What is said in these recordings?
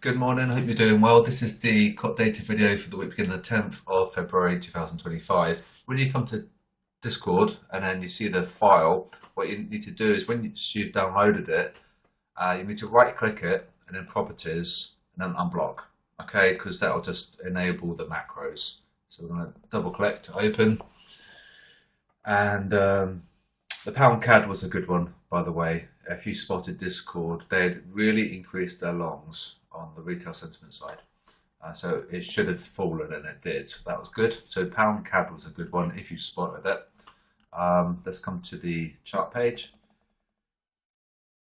Good morning, I hope you're doing well. This is the COT data video for the week beginning the 10th of February 2025. When you come to Discord and then you see the file, what you need to do is when you've downloaded it, you need to right click it and then properties and then unblock, okay, because that'll just enable the macros. So we're going to double click to open, and the pound CAD was a good one, by the way. If you spotted Discord, they'd really increased their longs on the retail sentiment side. So it should have fallen, and it did. So that was good. So pound CAD was a good one if you spotted it. Let's come to the chart page.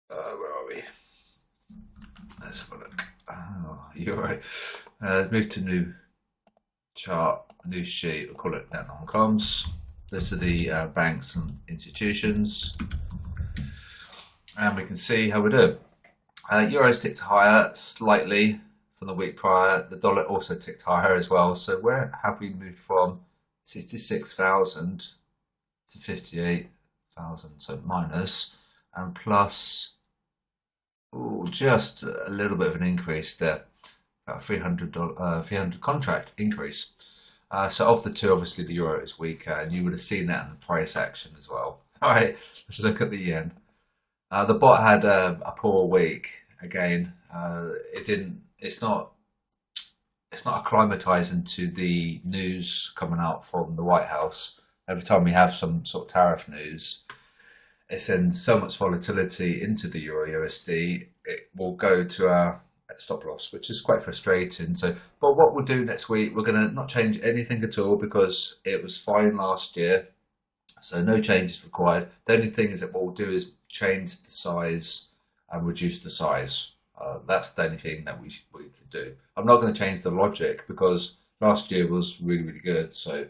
Where are we? Let's have a look. Oh, you're right. Move to new chart, new sheet. We'll call it net non-coms. This are the banks and institutions, and we can see how we're doing. Euros ticked higher slightly from the week prior. The dollar also ticked higher as well. So where have we moved from 66,000 to 58,000? So minus and plus. Ooh, just a little bit of an increase there, about $300 contract increase. So of the two, obviously the euro is weaker, and you would have seen that in the price action as well. All right, let's look at the yen. The bot had a poor week again. It's not acclimatizing to the news coming out from the White House. Every time we have some sort of tariff news, it sends so much volatility into the euro USD. It will go to our stop loss, which is quite frustrating. So, but what we'll do next week, we're going to not change anything at all because it was fine last year. So no changes required. The only thing is that what we'll do is change the size and reduce the size. That's the only thing that we could do. I'm not going to change the logic because last year was really, really good. So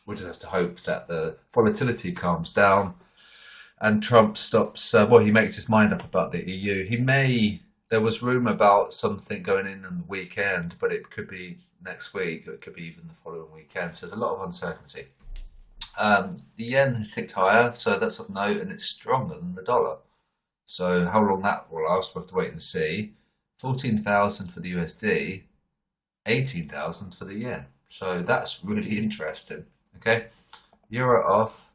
we just have to hope that the volatility calms down and Trump stops. He makes his mind up about the EU. There was rumour about something going in on the weekend, but it could be next week, or it could be even the following weekend. So there's a lot of uncertainty. The yen has ticked higher, so that's of note, and it's stronger than the dollar. So how long that will last, we'll have to wait and see. 14,000 for the USD, 18,000 for the yen. So that's really interesting. Okay, euro off,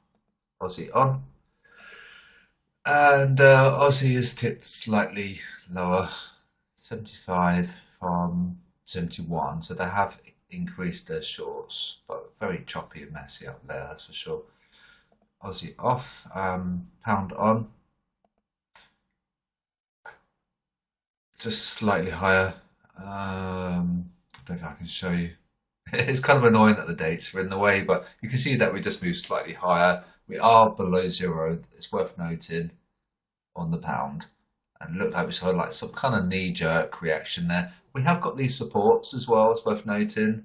Aussie on, and Aussie has ticked slightly lower, 75 from 71. So they have increased their shorts, but very choppy and messy up there, that's for sure. Aussie off, pound on, just slightly higher. I don't know if I can show you. It's kind of annoying that the dates are in the way, but you can see that we just moved slightly higher. We are below zero. It's worth noting on the pound, and it looked like we saw like some kind of knee-jerk reaction there. We have got these supports as well. It's worth noting.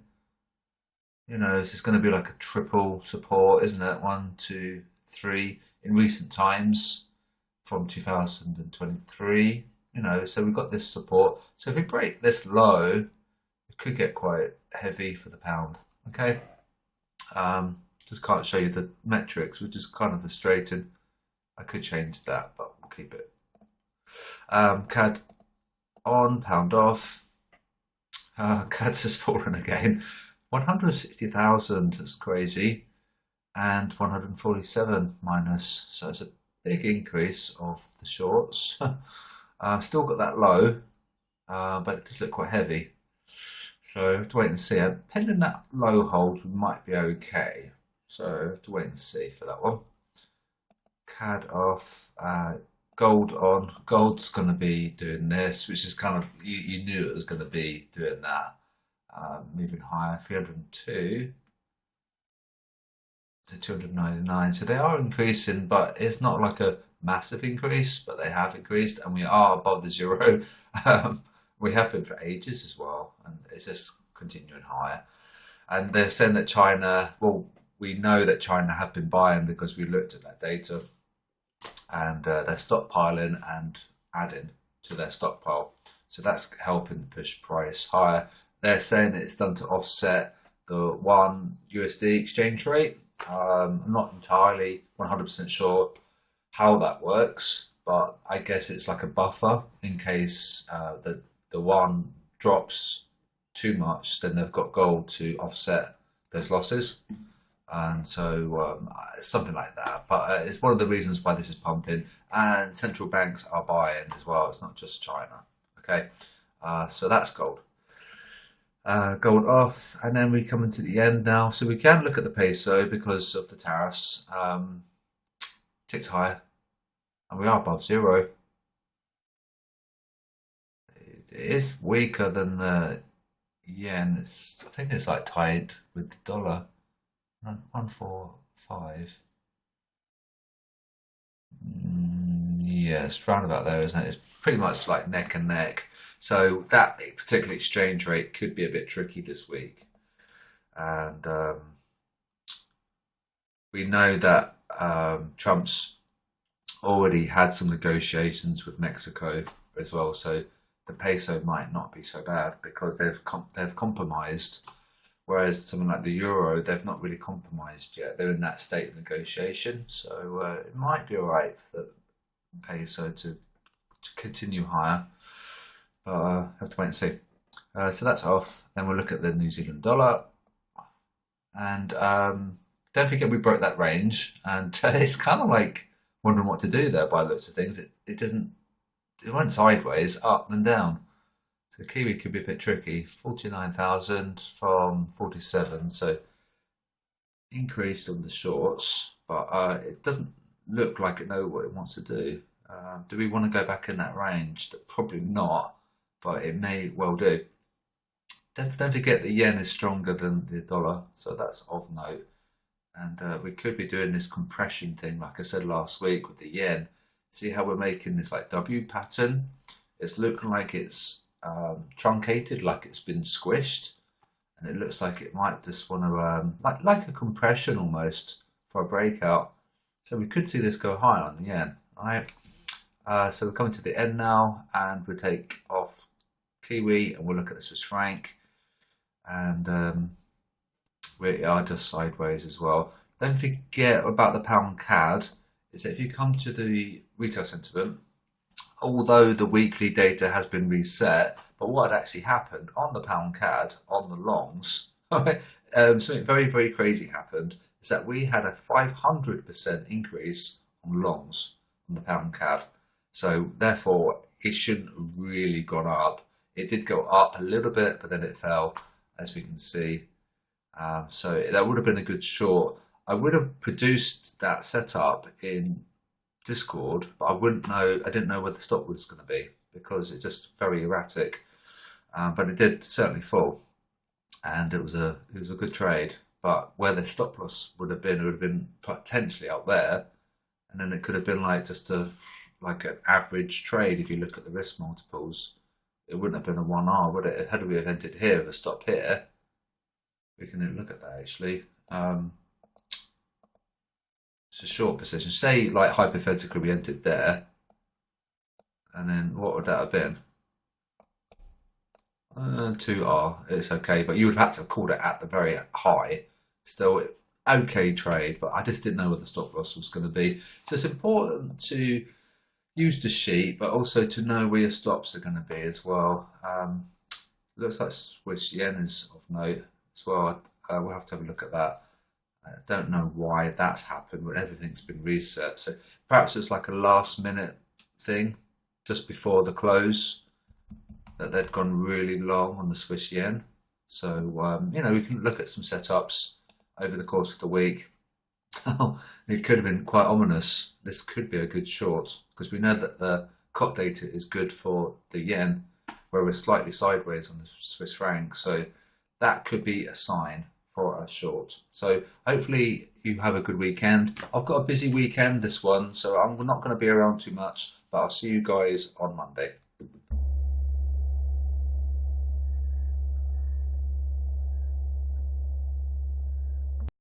You know, this is going to be like a triple support, isn't it? 1, 2, 3 in recent times from 2023. You know, so we've got this support. So if we break this low, it could get quite heavy for the pound. Okay, just can't show you the metrics, which is kind of frustrating. I could change that, but we'll keep it. CAD on, pound off. CAD's has fallen again. 160,000, that's crazy, and 147 minus. So it's a big increase of the shorts. Still got that low, but it does look quite heavy. So I have to wait and see. Pending that low hold, we might be okay. So I have to wait and see for that one. CAD off, gold on. Gold's going to be doing this, which is kind of, you knew it was going to be doing that. Moving higher, 302 to 299. So they are increasing, but it's not like a massive increase, but they have increased, and we are above the zero. We have been for ages as well, and it's just continuing higher. And they're saying that China, well, we know that China have been buying because we looked at that data, and they're stockpiling and adding to their stockpile. So that's helping push price higher. They're saying that it's done to offset the one USD exchange rate. I'm not entirely 100% sure how that works, but I guess it's like a buffer in case the one drops too much, then they've got gold to offset those losses. And so something like that. But it's one of the reasons why this is pumping, and central banks are buying as well. It's not just China. Okay, so that's gold. Gold off, and then we come into the end now. So we can look at the peso because of the tariffs. Ticked higher, and we are above zero. It is weaker than the yen. I think it's like tied with the dollar. 145. Yeah, it's round about there, isn't it? It's pretty much like neck and neck. So that particular exchange rate could be a bit tricky this week. And we know that Trump's already had some negotiations with Mexico as well. So the peso might not be so bad because they've compromised. Whereas something like the euro, they've not really compromised yet. They're in that state of negotiation. So it might be all right for the peso to continue higher. But have to wait and see. So that's off. Then we'll look at the New Zealand dollar. And don't forget we broke that range. And it's kind of like wondering what to do there by the looks of things. It went sideways, up and down. So Kiwi could be a bit tricky. 49,000 from 47, so increased on the shorts, but it doesn't look like it knows what it wants to do. Do we want to go back in that range? Probably not, but it may well do. Don't forget the yen is stronger than the dollar, so that's of note. And we could be doing this compression thing, like I said last week with the yen. See how we're making this like W pattern? It's looking like it's truncated, like it's been squished, and it looks like it might just want to like a compression almost for a breakout. So we could see this go higher on the yen. All right. So we're coming to the end now, and we'll take off Kiwi and we'll look at the Swiss franc, and we are just sideways as well. Don't forget about the pound CAD. Is that if you come to the retail sentiment, although the weekly data has been reset, but what had actually happened on the pound CAD, on the longs, something very, very crazy happened, is that we had a 500% increase on longs on the pound CAD. So therefore, it shouldn't have really gone up. It did go up a little bit, but then it fell, as we can see. So that would have been a good short. I would have produced that setup in Discord, but I didn't know where the stop was going to be because it's just very erratic. But it did certainly fall, and it was a good trade. But where the stop loss would have been, it would have been potentially up there, and then it could have been like just like an average trade. If you look at the risk multiples, it wouldn't have been a 1R, would it? Had we have entered here with a stop here, we can look at that actually. It's a short position. Say, like, hypothetically, we entered there, and then what would that have been? 2R. It's okay, but you would have had to have called it at the very high. Still, okay trade, but I just didn't know what the stop loss was going to be. So it's important to use the sheet, but also to know where your stops are going to be as well. Looks like Swiss yen is of note as well. We'll have to have a look at that. I don't know why that's happened when everything's been reset. So perhaps it's like a last minute thing just before the close that they'd gone really long on the Swiss yen. So, we can look at some setups over the course of the week. It could have been quite ominous. This could be a good short because we know that the COT data is good for the yen, where we're slightly sideways on the Swiss franc. So that could be a sign for a short. So hopefully you have a good weekend. I've got a busy weekend this one, so I'm not going to be around too much, but I'll see you guys on Monday.